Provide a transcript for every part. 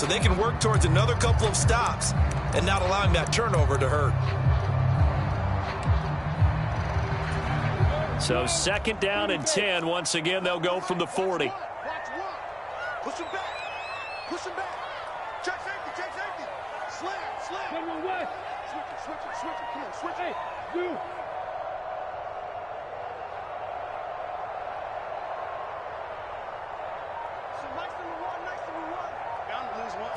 so they can work towards another couple of stops and not allowing that turnover to hurt. So 2nd down and 10. Once again, they'll go from the 40. Push him back. Push him back. Check safety. Check safety. Slam. One way. Switch it. Come on, switch it. Hey, you. So nice number one. Bound to lose one.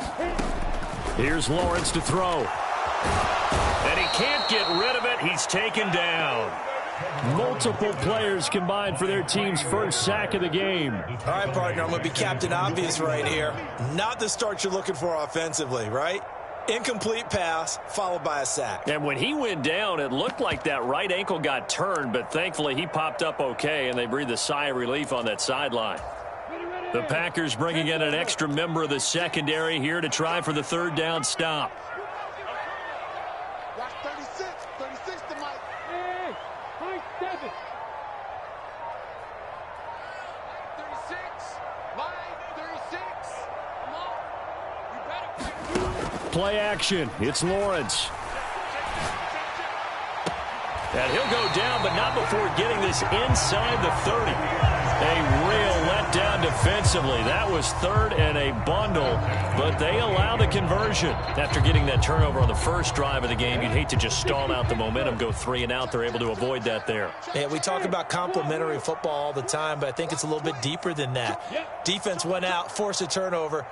Here's Lawrence to throw. And he can't get rid of it. He's taken down. Multiple players combined for their team's first sack of the game. All right, partner, I'm going to be Captain Obvious right here. Not the start you're looking for offensively, right? Incomplete pass followed by a sack. And when he went down, it looked like that right ankle got turned, but thankfully he popped up okay, and they breathed a sigh of relief on that sideline. The Packers bringing in an extra member of the secondary here to try for the 3rd down stop. Watch 36 to Mike. Hey, Mike 7. 36. Mike 36. Come on. You better. Play action. It's Lawrence. And he'll go down, but not before getting this inside the 30. A real letdown defensively. That was 3rd and a bundle, but they allow the conversion. After getting that turnover on the first drive of the game, you'd hate to just stall out the momentum, go 3 and out. They're able to avoid that there. Yeah, we talk about complementary football all the time, but I think it's a little bit deeper than that. Defense went out, forced a turnover,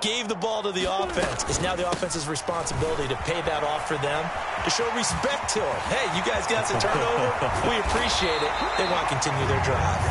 gave the ball to the offense. It's now the offense's responsibility to pay that off for them, to show respect to them. Hey, you guys got the turnover. We appreciate it. They want to continue their drive.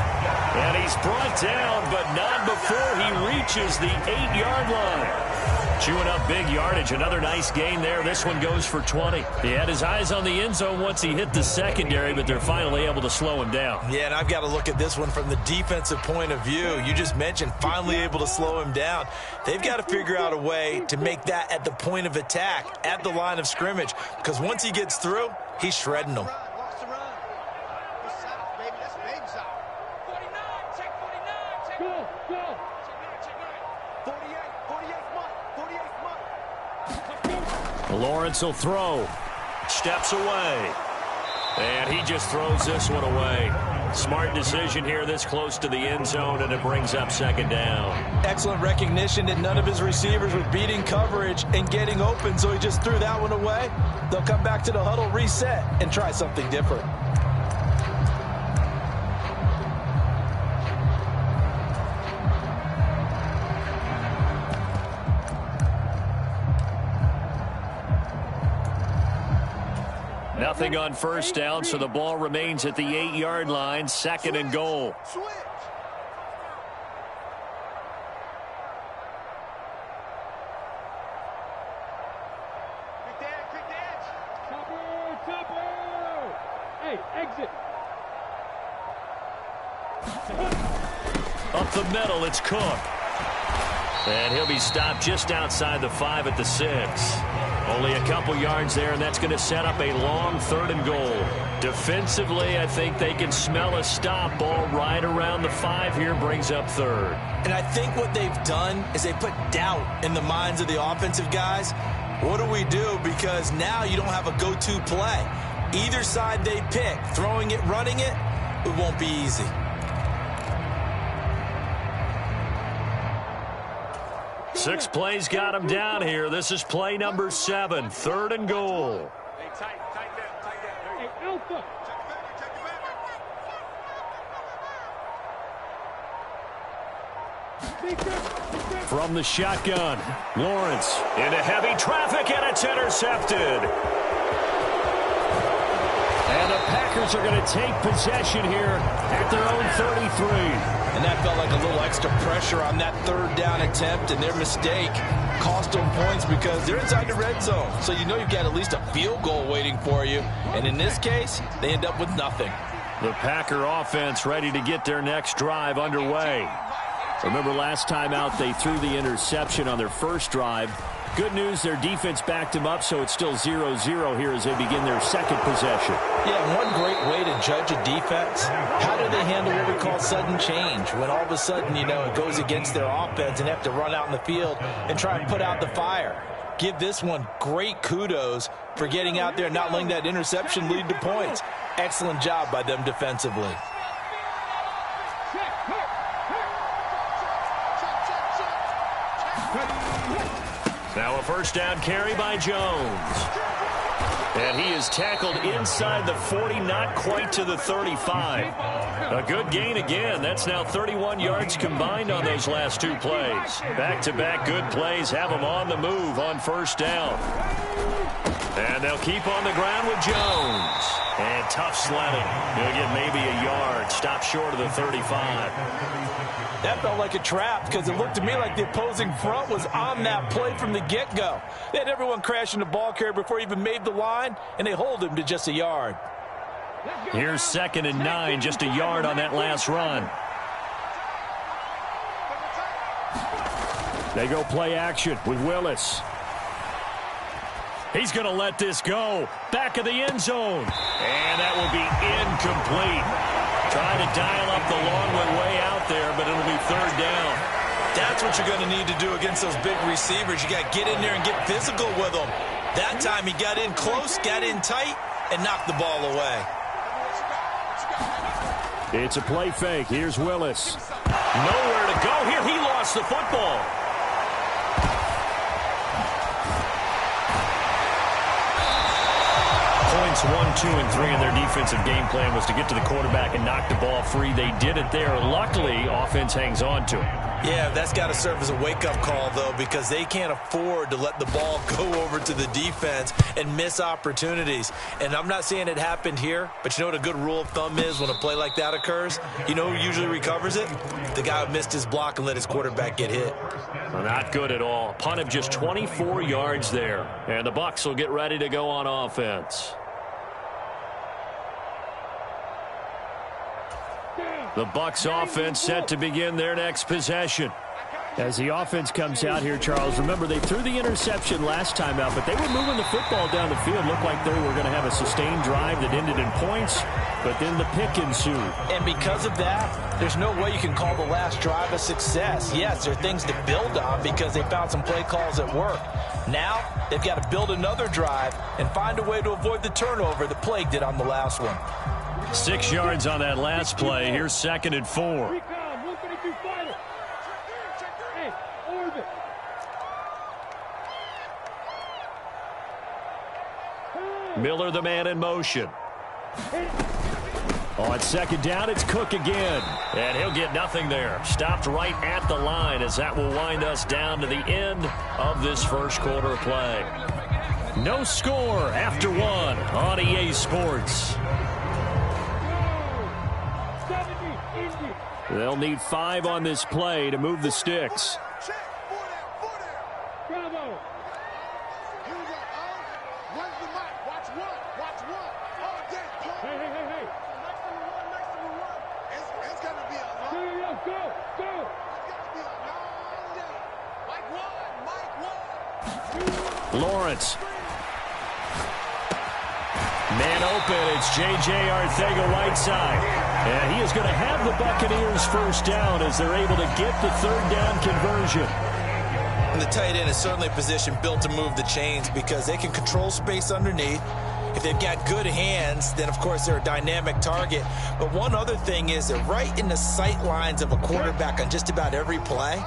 And he's brought down, but not before he reaches the 8-yard line. Chewing up big yardage. Another nice gain there. This one goes for 20. He had his eyes on the end zone once he hit the secondary, but they're finally able to slow him down. Yeah, and I've got to look at this one from the defensive point of view. You just mentioned finally able to slow him down. They've got to figure out a way to make that at the point of attack, at the line of scrimmage, because once he gets through, he's shredding them. Lawrence will throw. Steps away. And he just throws this one away. Smart decision here this close to the end zone, and it brings up 2nd down. Excellent recognition that none of his receivers were beating coverage and getting open, so he just threw that one away. They'll come back to the huddle, reset, and try something different. Nothing on 1st down, so the ball remains at the 8-yard line. 2nd and goal. Hey, exit. Up the middle, it's Cook. And he'll be stopped just outside the 5 at the 6. Only a couple yards there, and that's going to set up a long 3rd and goal. Defensively, I think they can smell a stop. Ball right around the 5 here, brings up 3rd. And I think what they've done is they put doubt in the minds of the offensive guys. What do we do? Because now you don't have a go-to play. Either side they pick, throwing it, running it, it won't be easy. Six plays got him down here. This is play number 7, 3rd and goal. Hey, tight down. Hey, Alpha. From the shotgun, Lawrence into heavy traffic, and it's intercepted. And the Packers are going to take possession here at their own 33. And that felt like a little extra pressure on that 3rd down attempt, and their mistake cost them points because they're inside the red zone. So you know you've got at least a field goal waiting for you. And in this case, they end up with nothing. The Packer offense ready to get their next drive underway. Remember last time out, they threw the interception on their first drive. Good news, their defense backed him up, so it's still 0-0 here as they begin their second possession. Yeah, and one great way to judge a defense, how do they handle what we call sudden change? When all of a sudden, you know, it goes against their offense and they have to run out in the field and try and put out the fire. Give this one great kudos for getting out there and not letting that interception lead to points. Excellent job by them defensively. Now a first down carry by Jones. And he is tackled inside the 40, not quite to the 35. A good gain again. That's now 31 yards combined on those last two plays. Back-to-back good plays have them on the move on first down. And they'll keep on the ground with Jones. And tough sledding. He'll get maybe a yard. Stop short of the 35. That felt like a trap because it looked to me like the opposing front was on that play from the get-go. They had everyone crashing the ball carrier before he even made the line, and they hold him to just a yard. Here's 2nd and 9, just a yard on that last run. They go play action with Willis. He's going to let this go. Back of the end zone. And that will be incomplete. Trying to dial up the long way out there, but it'll be third down. That's what you're going to need to do against those big receivers. You got to get in there and get physical with them. That time he got in close, got in tight, and knocked the ball away. It's a play fake. Here's Willis. Nowhere to go here. He lost the football. Points 1, 2, and 3 in their defensive game plan was to get to the quarterback and knock the ball free. They did it there. Luckily, offense hangs on to it. Yeah, that's got to serve as a wake-up call, though, because they can't afford to let the ball go over to the defense and miss opportunities. And I'm not saying it happened here, but you know what a good rule of thumb is when a play like that occurs? You know who usually recovers it? The guy who missed his block and let his quarterback get hit. Well, not good at all. Punt of just 24 yards there. And the Bucs will get ready to go on offense. The Bucs offense set to begin their next possession. As the offense comes out here, Charles, remember they threw the interception last time out, but they were moving the football down the field. Looked like they were going to have a sustained drive that ended in points, but then the pick ensued. And because of that, there's no way you can call the last drive a success. Yes, there are things to build on because they found some play calls at work. Now, they've got to build another drive and find a way to avoid the turnover that plagued it on the last one. 6 yards on that last play. Here's 2nd and 4. Miller, the man in motion. On 2nd down, it's Cook again. And he'll get nothing there. Stopped right at the line as that will wind us down to the end of this first quarter of play. No score after one on EA Sports. They'll need 5 on this play to move the sticks. Bravo. Here we go. Run the mic. Watch one. Watch one. All day. Hey. Next number one. It's going to be a long day. Go. It's going to be a long day. Mike one. Lawrence. Man open. It's J.J. Arcega-Whiteside. And he is going to have the Buccaneers first down as they're able to get the third down conversion. And the tight end is certainly a position built to move the chains because they can control space underneath. If they've got good hands, then, of course, they're a dynamic target. But one other thing is they're right in the sight lines of a quarterback on just about every play.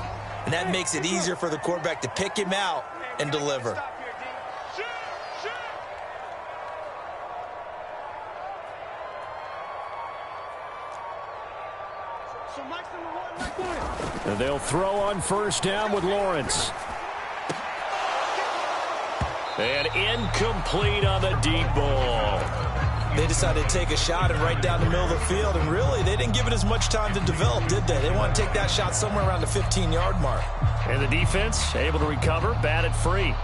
And that makes it easier for the quarterback to pick him out and deliver. And they'll throw on first down with Lawrence. And incomplete on the deep ball. They decided to take a shot and right down the middle of the field, and really, they didn't give it as much time to develop, did they? They want to take that shot somewhere around the 15-yard mark. And the defense able to recover, batted free.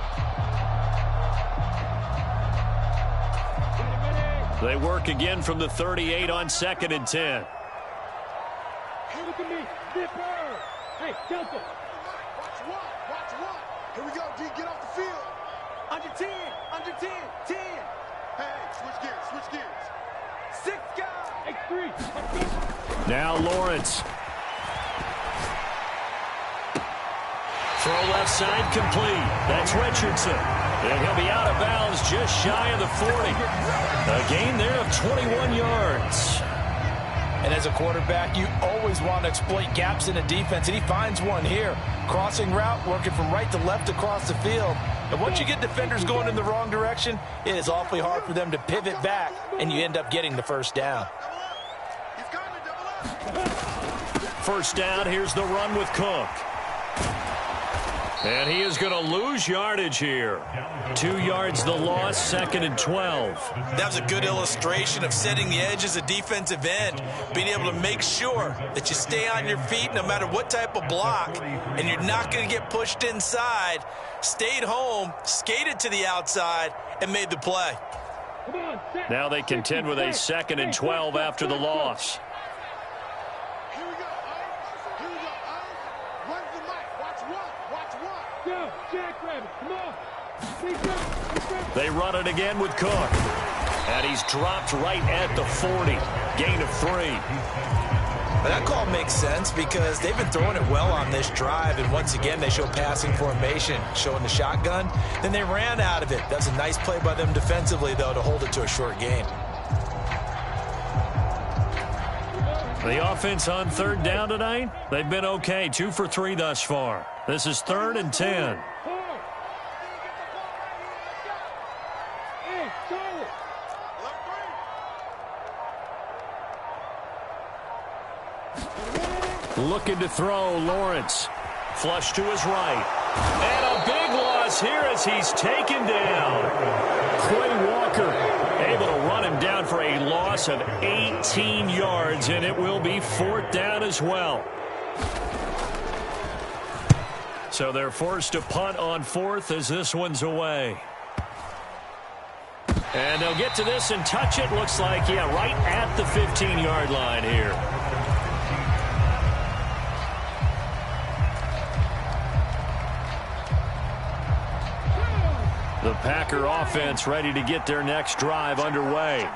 They work again from the 38 on 2nd and 10. Hey, look at me. Zipper. Hey, Delta. Watch one. Here we go, D. Get off the field. Under 10. Under 10. 10. Hey, switch gears. Switch gears. 6 guys. X3. Now Lawrence. Throw left side complete. That's Richardson. And he'll be out of bounds just shy of the 40. A gain there of 21 yards. And as a quarterback, you always want to exploit gaps in a defense, and he finds one here. Crossing route, working from right to left across the field. And once you get defenders going in the wrong direction, it is awfully hard for them to pivot back, and you end up getting the first down. First down, here's the run with Cook. And he is going to lose yardage here. 2 yards the loss, 2nd and 12. That was a good illustration of setting the edge as a defensive end, being able to make sure that you stay on your feet no matter what type of block, and you're not going to get pushed inside. Stayed home, skated to the outside, and made the play. Now they contend with a 2nd and 12 after the loss. Here we go. Here we go. Run the mic. Watch one. Watch one. Go, Jackrabbit. Come on. They run it again with Cook. And he's dropped right at the 40. Gain of 3. But that call makes sense because they've been throwing it well on this drive, and once again they show passing formation, showing the shotgun. Then they ran out of it. That was a nice play by them defensively, though, to hold it to a short gain. The offense on 3rd down tonight, they've been okay. 2 for 3 thus far. This is 3rd and 10. Looking to throw, Lawrence. Flush to his right. And a big loss here as he's taken down. Quay Walker able to run him down for a loss of 18 yards, and it will be 4th down as well. So they're forced to punt on 4th as this one's away. And they'll get to this and touch it. Looks like, yeah, right at the 15-yard line here. The Packer offense ready to get their next drive underway.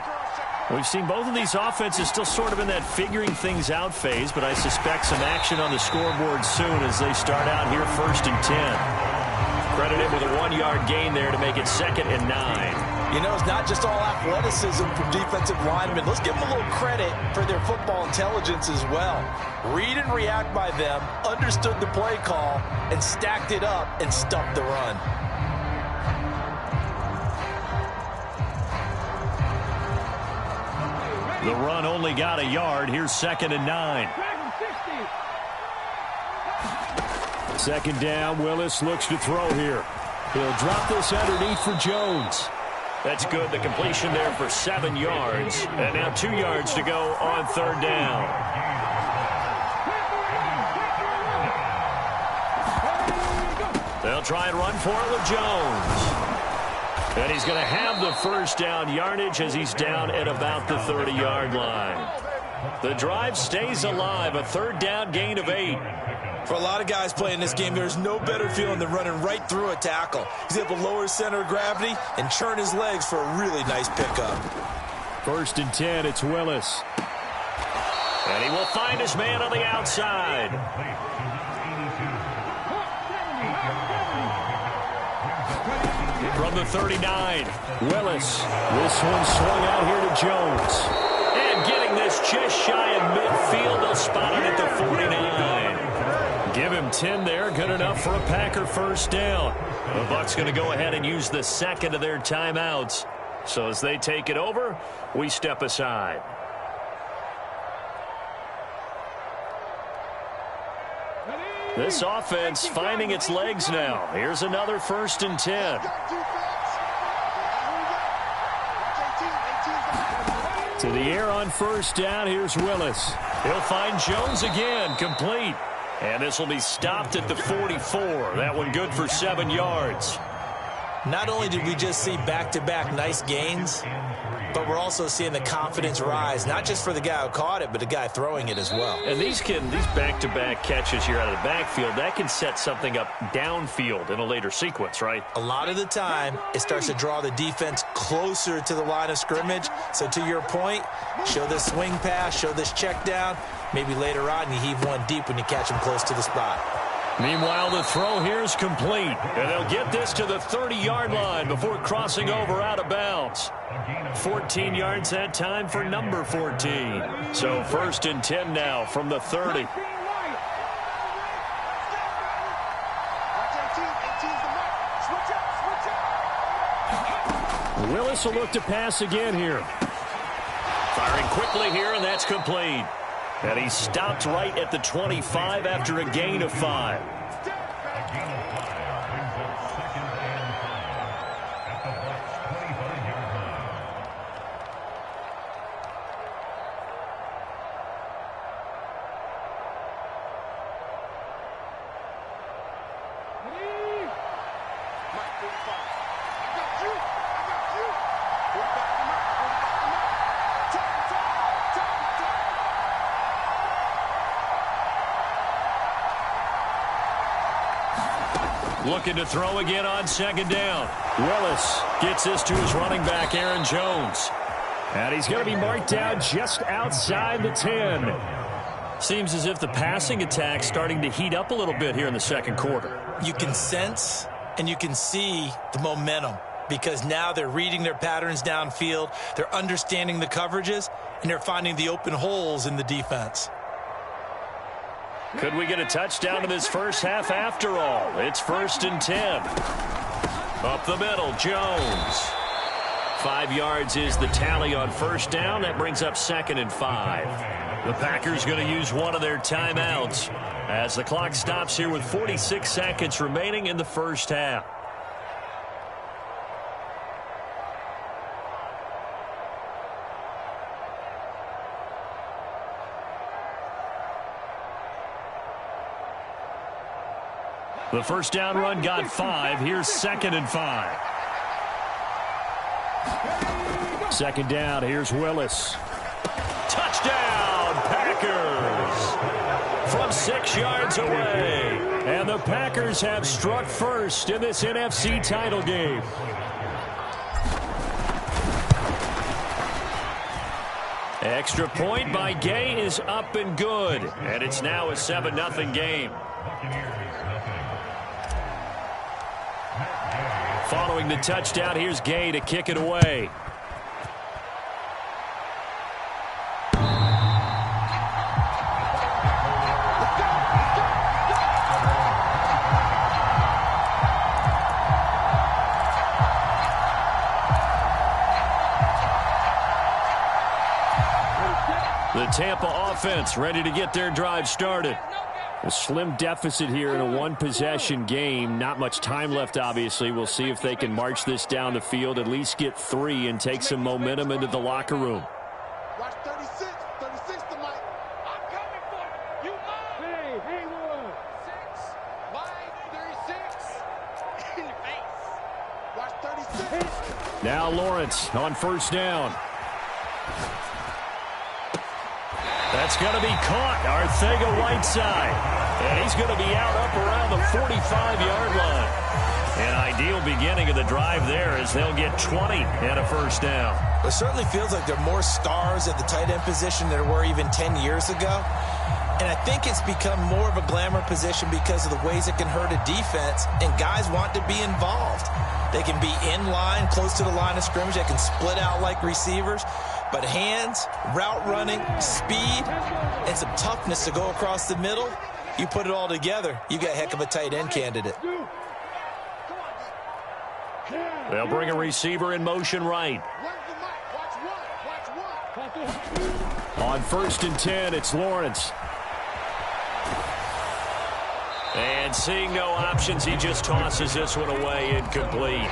We've seen both of these offenses still sort of in that figuring things out phase, but I suspect some action on the scoreboard soon as they start out here 1st and 10. Credited with a 1-yard gain there to make it 2nd and 9. You know, it's not just all athleticism from defensive linemen. Let's give them a little credit for their football intelligence as well. Read and react by them, understood the play call, and stacked it up and stuffed the run. The run only got a yard. Here's 2nd and 9. 2nd down. Willis looks to throw here. He'll drop this underneath for Jones. That's good. The completion there for 7 yards. And now 2 yards to go on 3rd down. They'll try and run for it with Jones. And he's going to have the first down yardage as he's down at about the 30-yard line. The drive stays alive, a 3rd down gain of 8. For a lot of guys playing this game, there's no better feeling than running right through a tackle. He's able to lower his center of gravity and churn his legs for a really nice pickup. 1st and 10, it's Willis. And he will find his man on the outside. From the 39, Willis. This one swung out here to Jones. And getting this just shy of midfield, they'll spot it at the 49. Give him 10 there, good enough for a Packer first down. The Bucs going to go ahead and use the 2nd of their timeouts. So as they take it over, we step aside. This offense finding its legs now. Here's another 1st and 10. To the air on 1st down. Here's Willis. He'll find Jones again, complete. And this will be stopped at the 44. That one good for 7 yards. Not only did we just see back-to-back nice gains, but we're also seeing the confidence rise, not just for the guy who caught it, but the guy throwing it as well. And these back-to-back catches here out of the backfield, that can set something up downfield in a later sequence, right? A lot of the time, it starts to draw the defense closer to the line of scrimmage. So to your point, show this swing pass, show this check down. Maybe later on you heave one deep when you catch him close to the spot. Meanwhile, the throw here is complete. And they'll get this to the 30-yard line before crossing over out of bounds. 14 yards that time for number 14. So 1st and 10 now from the 30. Willis will look to pass again here. Firing quickly here, and that's complete. And he stopped right at the 25 after a gain of 5. Looking to throw again on 2nd down. Willis gets this to his running back, Aaron Jones. And he's going to be marked down just outside the 10. Seems as if the passing attack's starting to heat up a little bit here in the 2nd quarter. You can sense and you can see the momentum because now they're reading their patterns downfield, they're understanding the coverages, and they're finding the open holes in the defense. Could we get a touchdown in this first half after all? It's 1st and 10. Up the middle, Jones. 5 yards is the tally on 1st down. That brings up 2nd and 5. The Packers going to use one of their timeouts as the clock stops here with 46 seconds remaining in the first half. The 1st down run got 5. Here's 2nd and 5. 2nd down. Here's Willis. Touchdown, Packers! From 6 yards away. And the Packers have struck first in this NFC title game. Extra point by Gay is up and good. And it's now a 7-0 game. Following the touchdown, here's Gay to kick it away. The Tampa offense ready to get their drive started. A slim deficit here in a one-possession game. Not much time left, obviously. We'll see if they can march this down the field, at least get 3 and take some momentum into the locker room. Watch 36. 36 to Mike. I'm coming for you. You mine. Hey, one. 6. Mike, 36. In your face. Watch 36. Now Lawrence on 1st down. That's going to be caught. Arcega-Whiteside. And he's going to be out up around the 45-yard line. An ideal beginning of the drive there as they'll get 20 and a 1st down. It certainly feels like there are more stars at the tight end position than there were even 10 years ago. And I think it's become more of a glamour position because of the ways it can hurt a defense, and guys want to be involved. They can be in line, close to the line of scrimmage. They can split out like receivers. But hands, route running, speed, and some toughness to go across the middle, you put it all together, you got a heck of a tight end candidate. They'll bring a receiver in motion right. On 1st and 10, it's Lawrence. And seeing no options, he just tosses this one away, incomplete.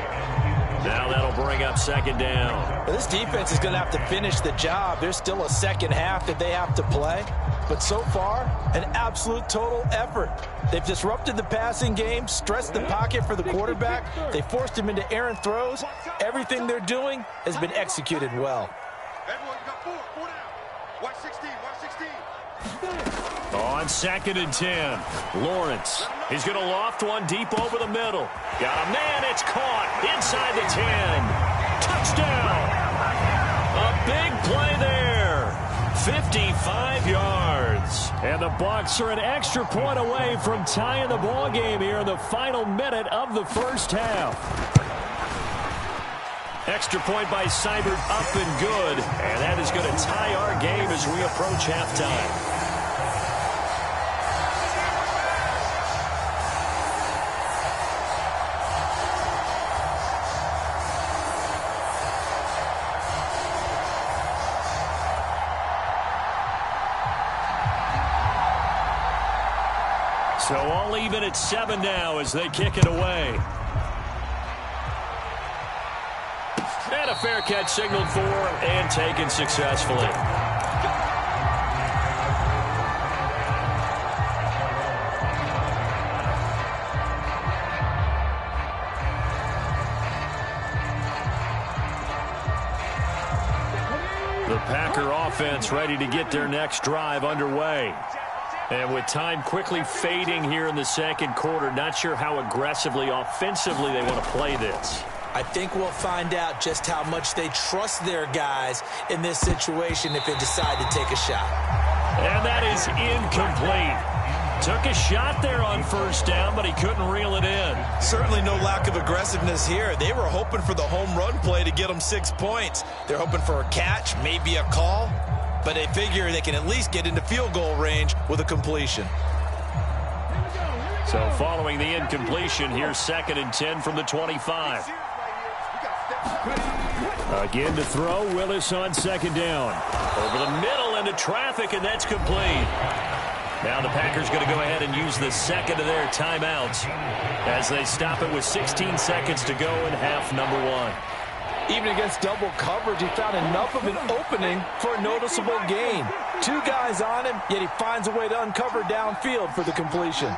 Now that'll bring up second down. Well, this defense is going to have to finish the job. There's still a second half that they have to play. But so far, an absolute total effort. They've disrupted the passing game, stressed the pocket for the quarterback. They forced him into errant throws. Everything they're doing has been executed well. Everyone got four down. Watch 16, watch 16. On 2nd and 10, Lawrence. He's going to loft one deep over the middle. Got a man, it's caught inside the 10. Touchdown. A big play there. 55 yards. And the Bucs are an extra point away from tying the ball game here in the final minute of the first half. Extra point by Seibert up and good. And that is going to tie our game as we approach halftime. So all even at 7 now as they kick it away. And a fair catch signaled for and taken successfully. The Packer offense ready to get their next drive underway. And with time quickly fading here in the second quarter, not sure how aggressively, offensively they want to play this. I think we'll find out just how much they trust their guys in this situation if they decide to take a shot. And that is incomplete. Took a shot there on first down, but he couldn't reel it in. Certainly no lack of aggressiveness here. They were hoping for the home run play to get them 6 points. They're hoping for a catch, maybe a call. But they figure they can at least get into field goal range with a completion. So following the incompletion, here's 2nd and 10 from the 25. Again to throw, Willis on 2nd down. Over the middle into traffic, and that's complete. Now the Packers going to go ahead and use the second of their timeouts as they stop it with 16 seconds to go in half number 1. Even against double coverage, he found enough of an opening for a noticeable gain. 2 guys on him, yet he finds a way to uncover downfield for the completion.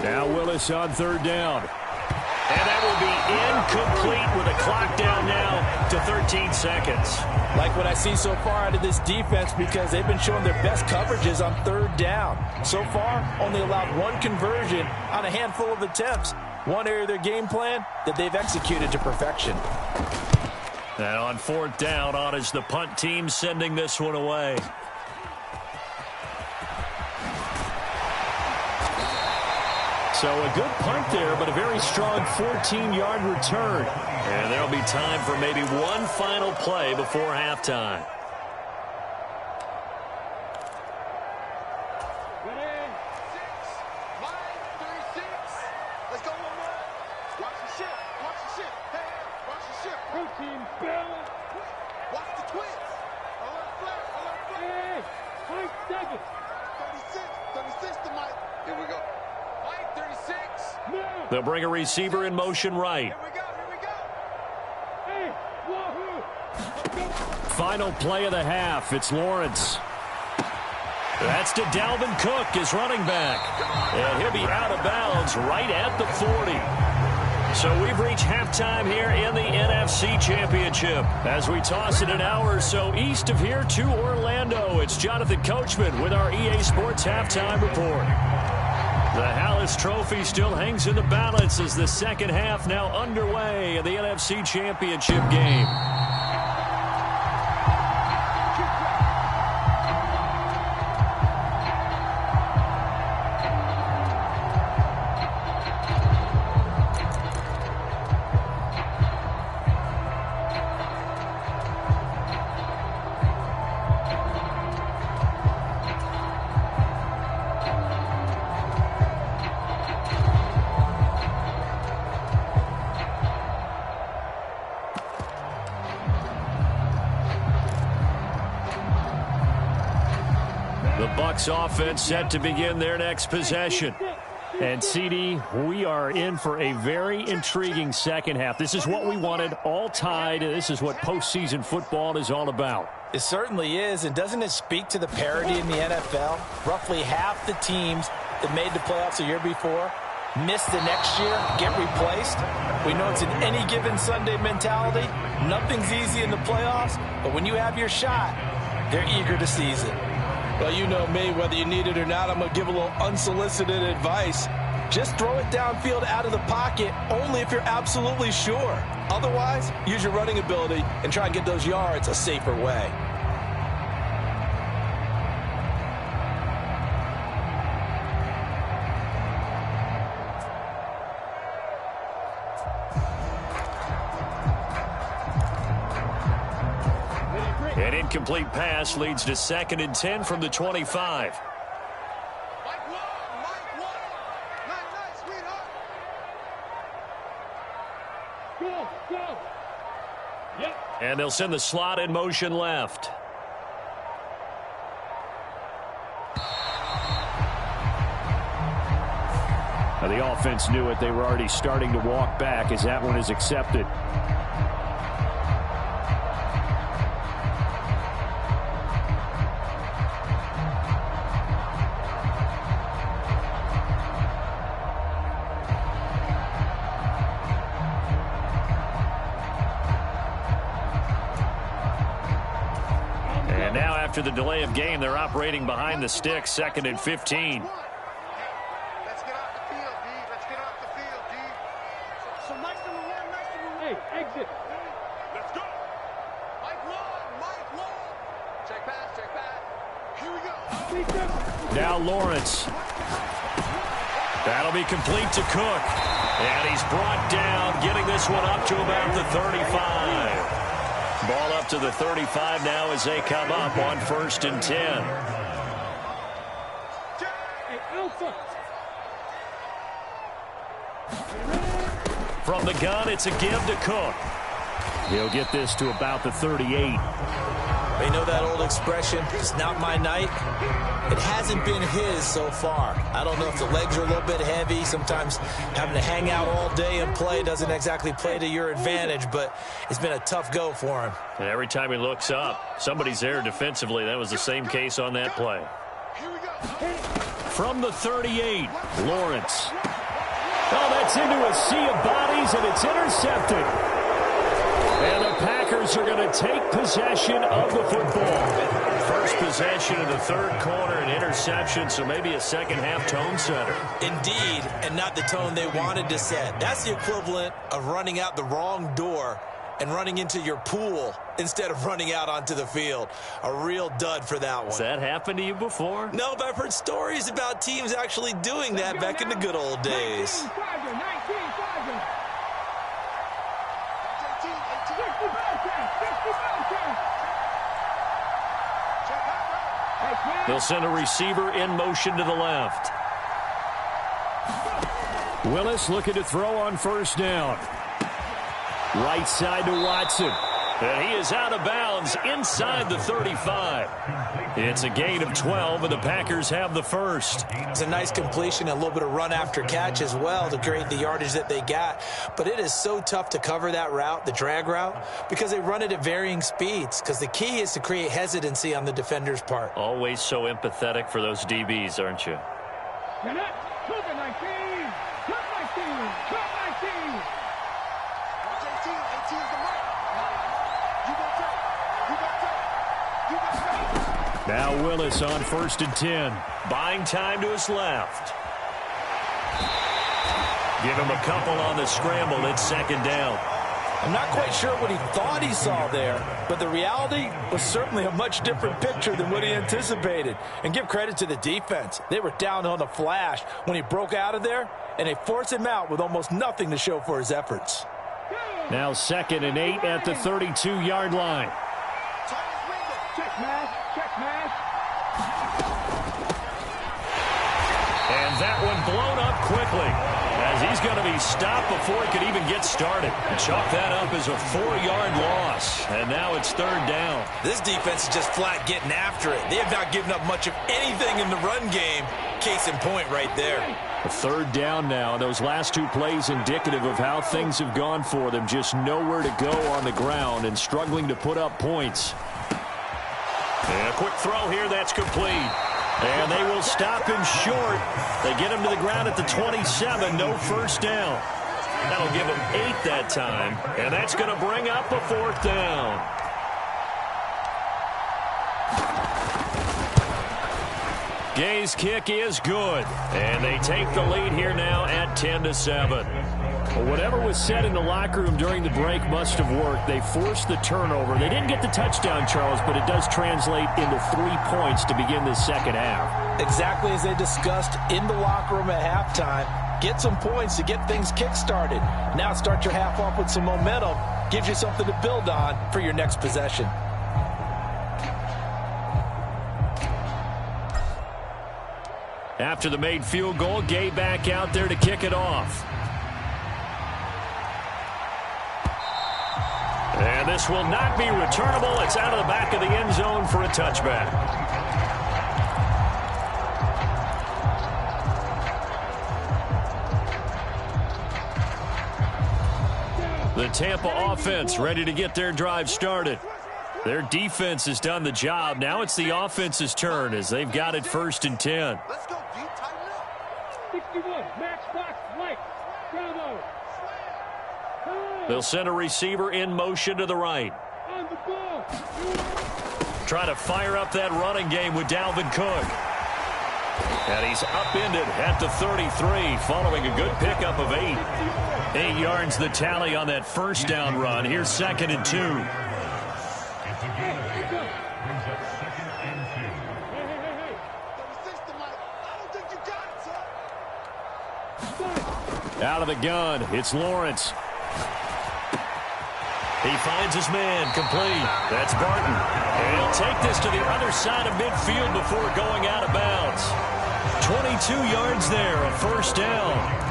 Now Willis on 3rd down. And that will be incomplete with a clock down now to 13 seconds. Like what I see so far out of this defense because they've been showing their best coverages on 3rd down. So far, only allowed 1 conversion on a handful of attempts. One area of their game plan that they've executed to perfection. And on 4th down, on is the punt team sending this one away. So a good punt there, but a very strong 14-yard return. And there'll be time for maybe one final play before halftime. Let's go one more. Watch the ship. Watch the ship. Hey, watch the ship. Protein bell. Watch the twins. Alert flash. Alert flash. Hey, 5 seconds. 36 to Mike. Here we go. Mike, 36. No. They'll bring a receiver in motion right. Here we go. Here we go. Hey, wahoo. Final play of the half. It's Lawrence. That's to Dalvin Cook, his running back. And he'll be out of bounds right at the 40. So we've reached halftime here in the NFC Championship. As we toss it an hour or so east of here to Orlando, it's Jonathan Coachman with our EA Sports Halftime Report. The Hallis Trophy still hangs in the balance as the second half now underway in the NFC Championship game. The Bucs offense set to begin their next possession. And, CD, we are in for a very intriguing second half. This is what we wanted, all tied. This is what postseason football is all about. It certainly is, and doesn't it speak to the parity in the NFL? Roughly half the teams that made the playoffs a year before miss the next year, get replaced. We know it's an any given Sunday mentality. Nothing's easy in the playoffs, but when you have your shot, they're eager to seize it. Well, you know me, whether you need it or not, I'm going to give a little unsolicited advice. Just throw it downfield out of the pocket only if you're absolutely sure. Otherwise, use your running ability and try and get those yards a safer way. An incomplete pass leads to 2nd and 10 from the 25. Go. Yep. And they'll send the slot in motion left. Now the offense knew it. They were already starting to walk back as that one is accepted. After the delay of game, they're operating behind the sticks, 2nd and 15. Let's get off the field, D. Let's get off the field, D. So Mike's number one. Hey, exit. Let's go. Mike one. Check pass. Here we go. Now Lawrence. That'll be complete to Cook. And he's brought down, getting this one up to about the 35. Ball up to the 35 now as they come up on 1st and 10. Hey, Alpha. From the gun, it's a give to Cook. He'll get this to about the 38. They know that old expression, it's not my night. It hasn't been his so far. I don't know if the legs are a little bit heavy. Sometimes having to hang out all day and play doesn't exactly play to your advantage, but it's been a tough go for him. And every time he looks up, somebody's there defensively. That was the same case on that play. Here we go. From the 38, Lawrence. Oh, that's into a sea of bodies, and it's intercepted. And the Packers are going to take possession of the football. First possession of the 3rd quarter, an interception, so maybe a second-half tone setter. Indeed, and not the tone they wanted to set. That's the equivalent of running out the wrong door and running into your pool instead of running out onto the field. A real dud for that one. Has that happened to you before? No, but I've heard stories about teams actually doing that back in the good old days. 19, They'll send a receiver in motion to the left. Willis looking to throw on 1st down. Right side to Watson. And he is out of bounds inside the 35. It's a gain of 12, and the Packers have the first. It's a nice completion, a little bit of run after catch as well to create the yardage that they got. But it is so tough to cover that route, the drag route, because they run it at varying speeds. Because the key is to create hesitancy on the defender's part. Always so empathetic for those DBs, aren't you? You're not. Cook 19. Cook 19. Cook 19. Watch 18's the mark. You got that. You got that. Now Willis on 1st and 10. Buying time to his left. Give him a couple on the scramble. It's 2nd down. I'm not quite sure what he thought he saw there, but the reality was certainly a much different picture than what he anticipated. And give credit to the defense. They were down on the flash when he broke out of there, and they forced him out with almost nothing to show for his efforts. Now 2nd and 8 at the 32-yard line. Check mash. And that one blown up quickly, as he's going to be stopped before he could even get started. Chalk that up as a 4-yard loss, and now it's 3rd down. This defense is just flat getting after it. They have not given up much of anything in the run game. Case in point right there. A 3rd down now. Those last 2 plays indicative of how things have gone for them. Just nowhere to go on the ground and struggling to put up points. And a quick throw here. That's complete. And they will stop him short. They get him to the ground at the 27. No first down. That'll give him 8 that time. And that's going to bring up a 4th down. Gay's kick is good. And they take the lead here now at 10-7. Well, whatever was said in the locker room during the break must have worked. They forced the turnover. They didn't get the touchdown, Charles, but it does translate into 3 points to begin this second half. Exactly as they discussed in the locker room at halftime. Get some points to get things kick-started. Now start your half off with some momentum. Gives you something to build on for your next possession. After the made field goal, Gay back out there to kick it off. And this will not be returnable. It's out of the back of the end zone for a touchback. The Tampa offense ready to get their drive started. Their defense has done the job. Now it's the offense's turn as they've got it 1st and 10. Let's go deep, tighten up. 61, max box, right. Bravo. They'll send a receiver in motion to the right. On the ball. Try to fire up that running game with Dalvin Cook. And he's upended at the 33 following a good pickup of 8. 8 yards the tally on that first down run. Here's 2nd and 2. Out of the gun, it's Lawrence. He finds his man, complete. That's Barton. And he'll take this to the other side of midfield before going out of bounds. 22 yards there, a 1st down.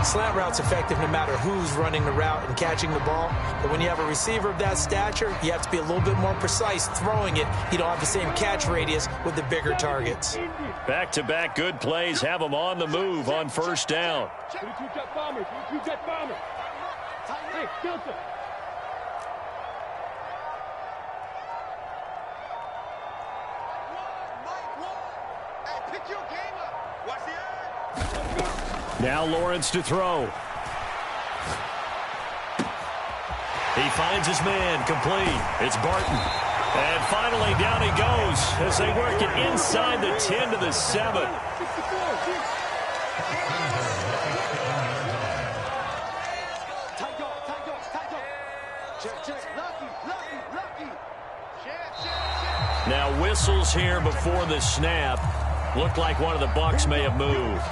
Slant route's effective no matter who's running the route and catching the ball. But when you have a receiver of that stature, you have to be a little bit more precise throwing it. You don't have the same catch radius with the bigger targets. Back-to-back good plays have them on the move on 1st down. 22 jet bombers, 22 jet bombers. Hey, Delta. Now Lawrence to throw. He finds his man, complete. It's Barton. And finally down he goes as they work it inside the 10 to the 7. Now whistles here before the snap. Looked like one of the Bucs may have moved.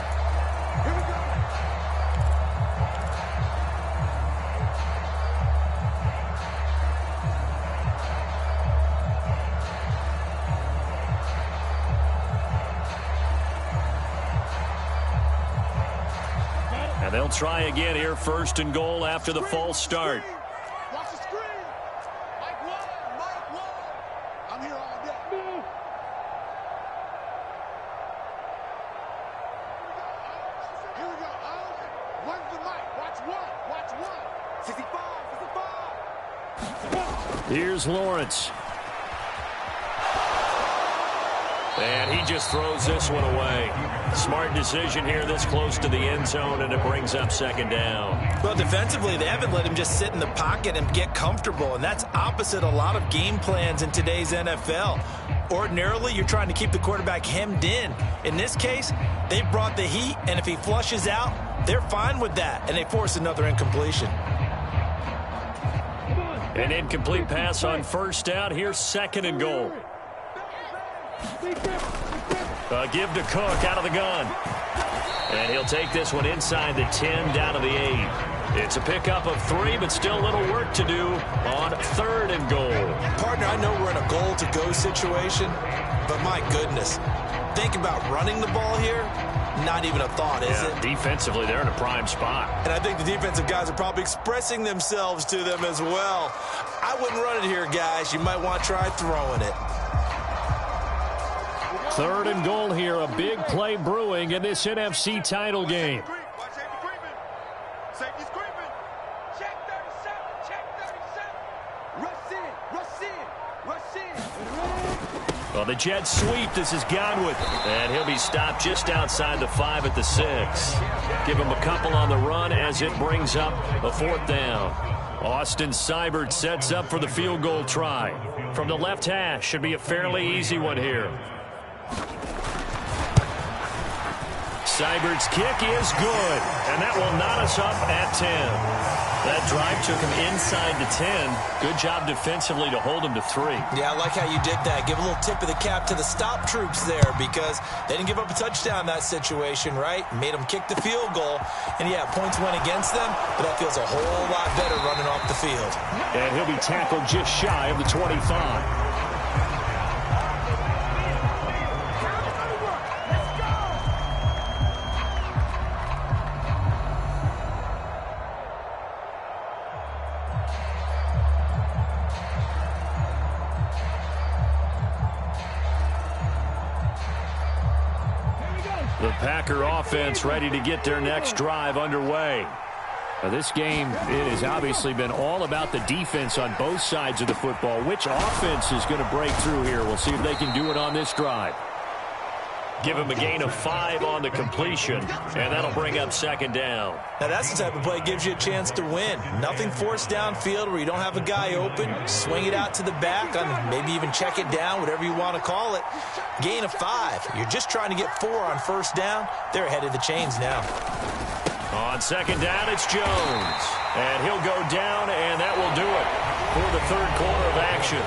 And they'll try again here, 1st and goal after the false start. Watch the screen. Mike one. I'm here all day. Here we go. When's the mic? Watch one. 65. Here's Lawrence. And he just throws this one away. Smart decision here this close to the end zone, and it brings up 2nd down. Well, defensively, they haven't let him just sit in the pocket and get comfortable, and that's opposite a lot of game plans in today's NFL. Ordinarily, you're trying to keep the quarterback hemmed in. In this case, they brought the heat, and if he flushes out, they're fine with that, and they force another incompletion. An incomplete pass on 1st down. Here's 2nd and goal. Give to Cook out of the gun. And he'll take this one inside the 10 down to the 8. It's a pickup of 3, but still a little work to do on 3rd and goal. Partner, I know we're in a goal-to-go situation, but my goodness, think about running the ball here. Not even a thought, is it? Defensively, they're in a prime spot. And I think the defensive guys are probably expressing themselves to them as well. I wouldn't run it here, guys. You might want to try throwing it. 3rd and goal here. A big play brewing in this NFC title game. Safety's creeping. Check 37. Check 37. Rush in. Rush in. Rush in. Well, the Jets sweep. This is Godwin. And he'll be stopped just outside the 5 at the 6. Give him a couple on the run as it brings up a 4th down. Austin Seibert sets up for the field goal try. From the left hash. Should be a fairly easy one here. Seibert's kick is good, and that will knot us up at 10. That drive took him inside the 10. Good job defensively to hold him to 3. Yeah, I like how you did that. Give a little tip of the cap to the stop troops there because they didn't give up a touchdown in that situation, right? Made them kick the field goal. And, yeah, points went against them, but that feels a whole lot better running off the field. And he'll be tackled just shy of the 25. The Packer offense ready to get their next drive underway. Now, this game, it has obviously been all about the defense on both sides of the football. Which offense is going to break through here? We'll see if they can do it on this drive. Give him a gain of 5 on the completion, and that'll bring up 2nd down. Now, that's the type of play that gives you a chance to win. Nothing forced downfield where you don't have a guy open. Swing it out to the back, maybe even check it down, whatever you want to call it. Gain of 5. You're just trying to get 4 on 1st down. They're ahead of the chains now. On 2nd down, it's Jones. And he'll go down, and that will do it for the 3rd quarter of action.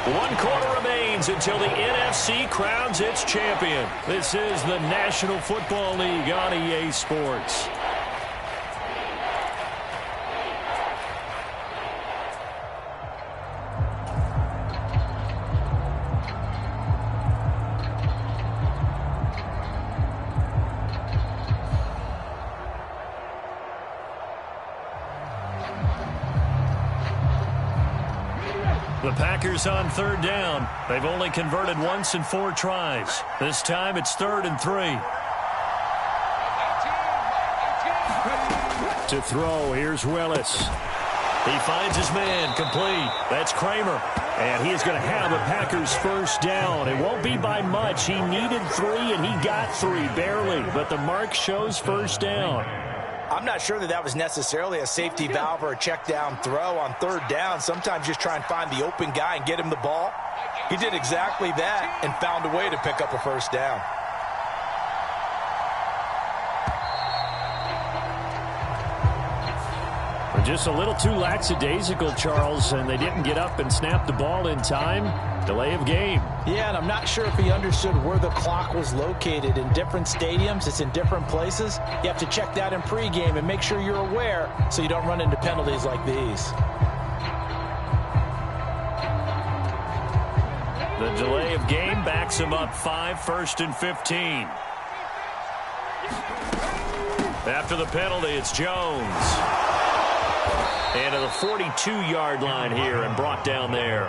1 quarter remains until the NFC crowns its champion. This is the National Football League on EA Sports. The Packers on 3rd down. They've only converted once in 4 tries. This time it's 3rd and 3. To throw, here's Willis. He finds his man, complete. That's Kramer. And he is going to have a Packers 1st down. It won't be by much. He needed 3, and he got 3, barely. But the mark shows 1st down. I'm not sure that was necessarily a safety valve or a check down throw on 3rd down. Sometimes just try and find the open guy and get him the ball. He did exactly that and found a way to pick up a 1st down. Just a little too lackadaisical, Charles, and they didn't get up and snap the ball in time. Delay of game. Yeah, and I'm not sure if he understood where the clock was located. In different stadiums, it's in different places. You have to check that in pregame and make sure you're aware so you don't run into penalties like these. The delay of game backs him up 5, 1st and 15. After the penalty, it's Jones. And to the 42-yard line here and brought down there.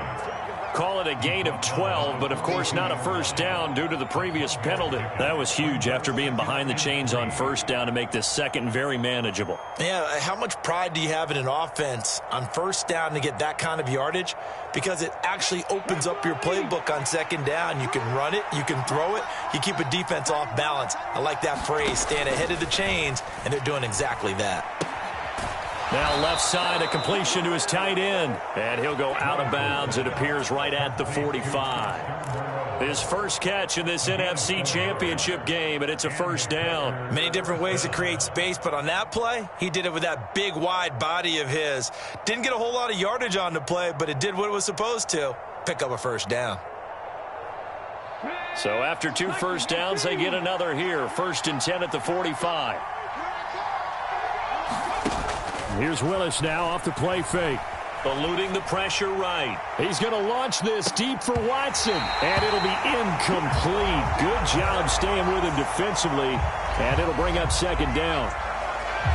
Call it a gain of 12, but of course not a 1st down due to the previous penalty. That was huge after being behind the chains on 1st down to make this 2nd very manageable. Yeah, how much pride do you have in an offense on 1st down to get that kind of yardage? Because it actually opens up your playbook on 2nd down. You can run it, you can throw it, you keep a defense off balance. I like that phrase, staying ahead of the chains, and they're doing exactly that. Now left side, a completion to his tight end. And he'll go out of bounds. It appears right at the 45. His first catch in this NFC Championship game, and it's a 1st down. Many different ways to create space, but on that play, he did it with that big, wide body of his. Didn't get a whole lot of yardage on the play, but it did what it was supposed to. Pick up a 1st down. So after 2 1st downs, they get another here. 1st and 10 at the 45. Here's Willis now off the play fake. eluding the pressure right. He's going to launch this deep for Watson, and it'll be incomplete. Good job staying with him defensively, and it'll bring up second down.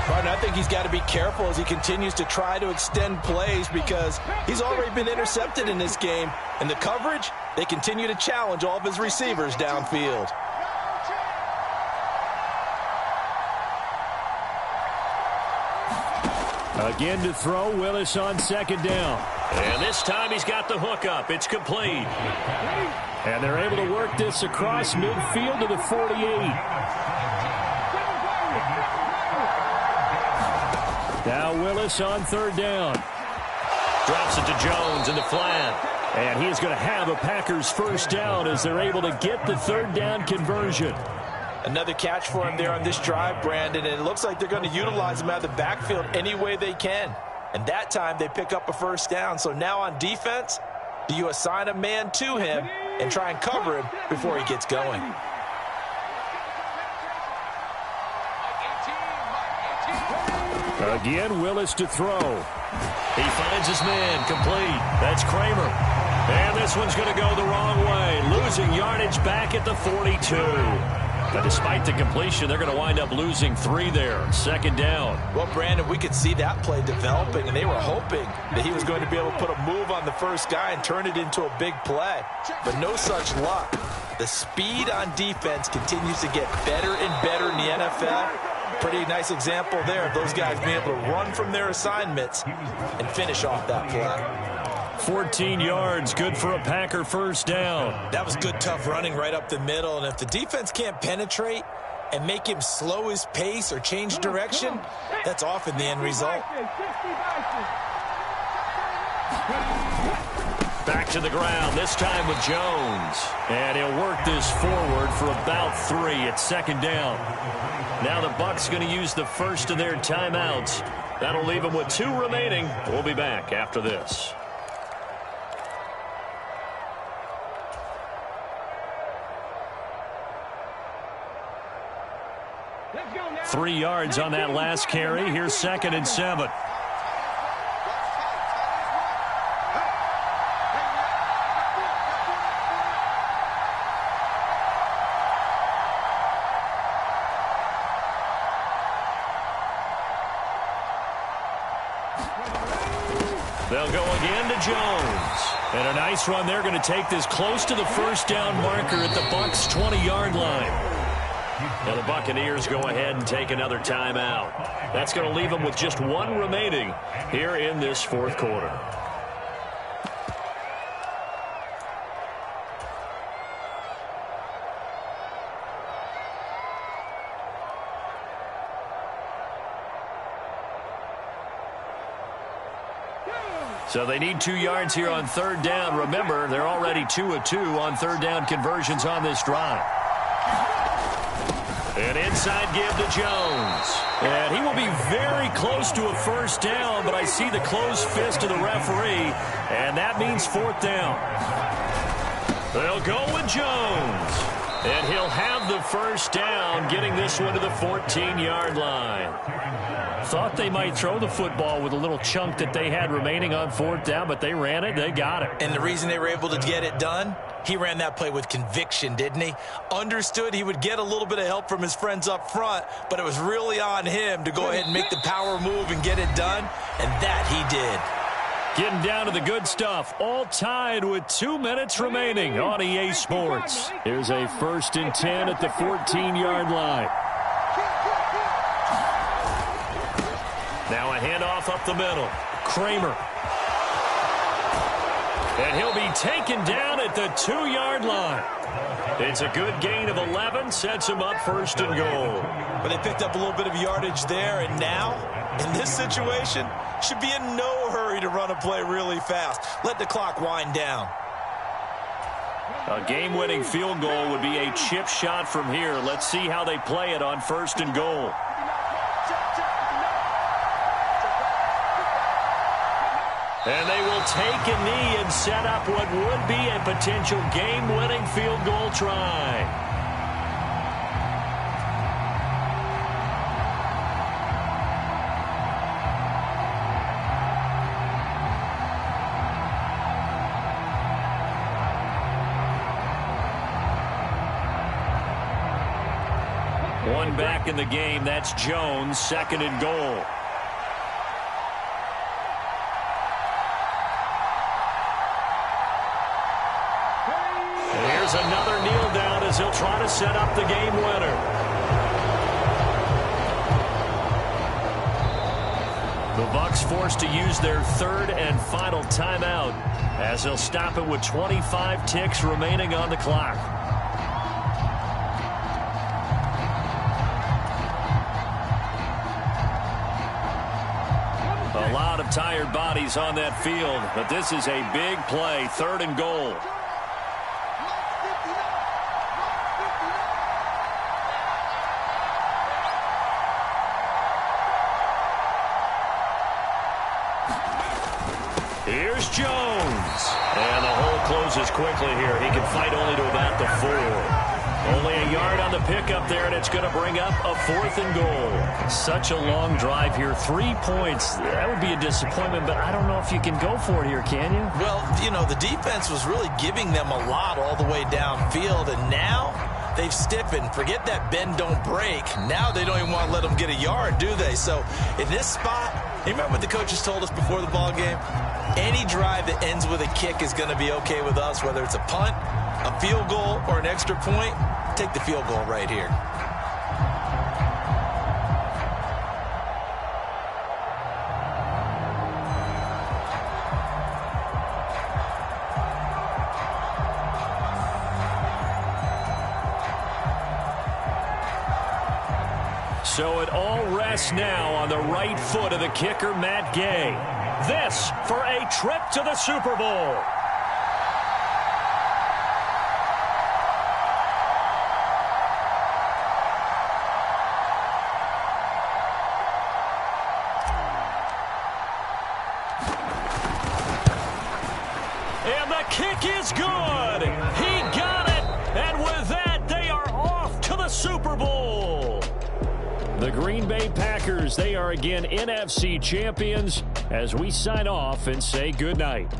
Martin, I think he's got to be careful as he continues to try to extend plays because he's already been intercepted in this game. And the coverage, they continue to challenge all of his receivers downfield. Again to throw, Willis on second down. And this time he's got the hook up. It's complete. And they're able to work this across midfield to the 48. Now Willis on third down. Drops it to Jones in the flat. And he is going to have a Packers first down as they're able to get the third down conversion. Another catch for him there on this drive, Brandon, and it looks like they're going to utilize him out of the backfield any way they can. And that time they pick up a first down. So now on defense, do you assign a man to him and try and cover him before he gets going? Again, Willis to throw. He finds his man, complete. That's Kramer. And this one's going to go the wrong way, losing yardage back at the 42. But despite the completion, they're going to wind up losing 3 there. Second down. Well, Brandon, we could see that play developing, and they were hoping that he was going to be able to put a move on the first guy and turn it into a big play. But no such luck. The speed on defense continues to get better and better in the NFL. Pretty nice example there of those guys being able to run from their assignments and finish off that play. 14 yards, good for a Packer first down. That was good, tough running right up the middle. And if the defense can't penetrate and make him slow his pace or change direction, that's often the end result. Back to the ground, this time with Jones. And he'll work this forward for about 3 at second down. Now the Bucs going to use the first of their timeouts. That'll leave them with 2 remaining. We'll be back after this. Let's go now. 3 yards on that last carry. Here's 2nd and 7. They'll go again to Jones. And a nice run there, going to take this close to the first down marker at the Bucs' 20-yard line. Now the Buccaneers go ahead and take another timeout. That's going to leave them with just 1 remaining here in this fourth quarter. So they need 2 yards here on third down. Remember, they're already 2 of 2 on third down conversions on this drive. An inside give to Jones. And he will be very close to a first down, but I see the closed fist of the referee, and that means 4th down. They'll go with Jones. And he'll have the first down, getting this one to the 14-yard line. Thought they might throw the football with a little chunk that they had remaining on 4th down, but they ran it. They got it. And the reason they were able to get it done, he ran that play with conviction, didn't he? Understood he would get a little bit of help from his friends up front, but it was really on him to go ahead and make the power move and get it done, and that he did. Getting down to the good stuff, all tied with 2 minutes remaining on EA Sports. Here's a 1st and 10 at the 14-yard line. Now a handoff up the middle. Kramer. And he'll be taken down at the 2-yard line. It's a good gain of 11, sets him up 1st and goal. But they picked up a little bit of yardage there, and now, in this situation, should be in no hurry to run a play really fast. Let the clock wind down. A game-winning field goal would be a chip shot from here. Let's see how they play it on 1st and goal. And they will take a knee and set up what would be a potential game-winning field goal try. One back in the game. That's Jones, 2nd and goal. And here's another kneel down as he'll try to set up the game winner. The Bucs forced to use their 3rd and final timeout as they'll stop it with 25 ticks remaining on the clock. A lot of tired bodies on that field, but this is a big play, 3rd and goal. Here's Jones. And the hole closes quickly here. He can fight only to about the 4. Only a yard on the pickup there, and it's going to bring up a 4th and goal. Such a long drive here. 3 points. That would be a disappointment, but I don't know if you can go for it here, can you? Well, you know, the defense was really giving them a lot all the way downfield, and now they've stiffened. Forget that bend, don't break. Now they don't even want to let them get a yard, do they? So in this spot, you remember what the coaches told us before the ball game? Any drive that ends with a kick is going to be okay with us, whether it's a punt, a field goal, or an extra point. Take the field goal right here. So it all rests now on the right foot of the kicker, Matt Gay. This for a trip to the Super Bowl. And the kick is good. He got it. And with that, they are off to the Super Bowl. The Green Bay Packers, they are again NFC champions as we sign off and say goodnight.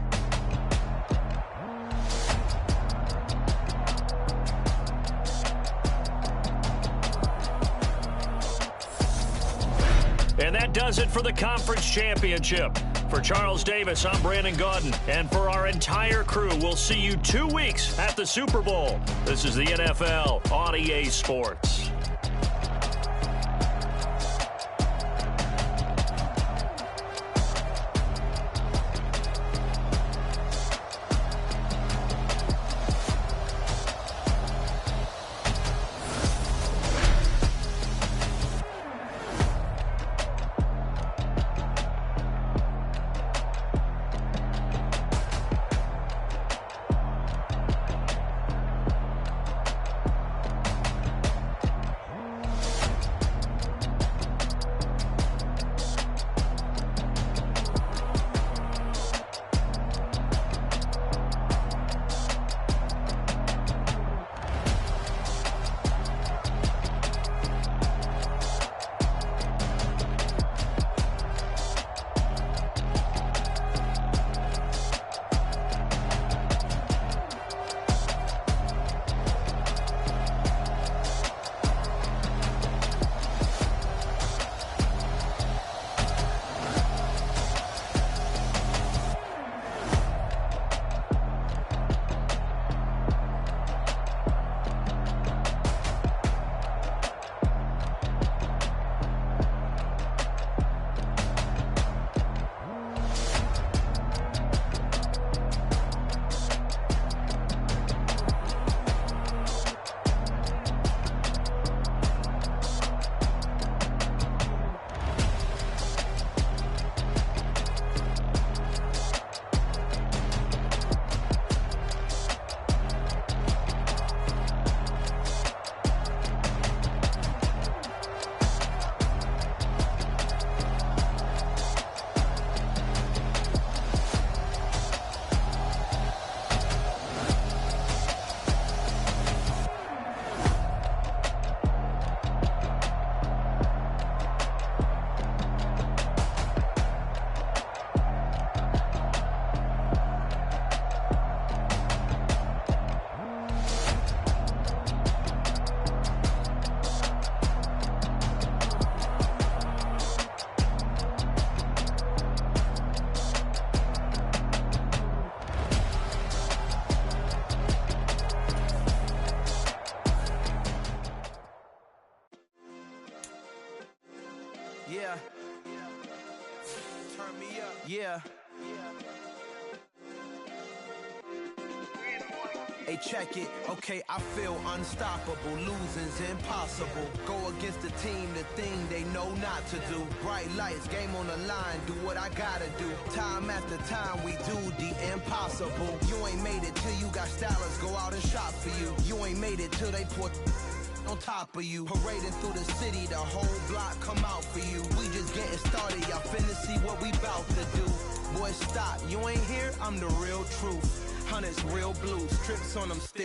And that does it for the conference championship. For Charles Davis, I'm Brandon Gaudin. And for our entire crew, we'll see you 2 weeks at the Super Bowl. This is the NFL on EA Sports. Yeah. Turn me up. Yeah. Hey, check it. Okay, I feel unstoppable. Losing's impossible. Go against the team, the thing they know not to do. Bright lights, game on the line. Do what I gotta do. Time after time, we do the impossible. You ain't made it till you got stylers go out and shop for you. You ain't made it till they put on top of you. Parading through the city, the whole block come out for you. We just getting started, y'all finna see what we bout to do. Boy, stop, you ain't here, I'm the real truth. Hunters, real blues, trips on them still.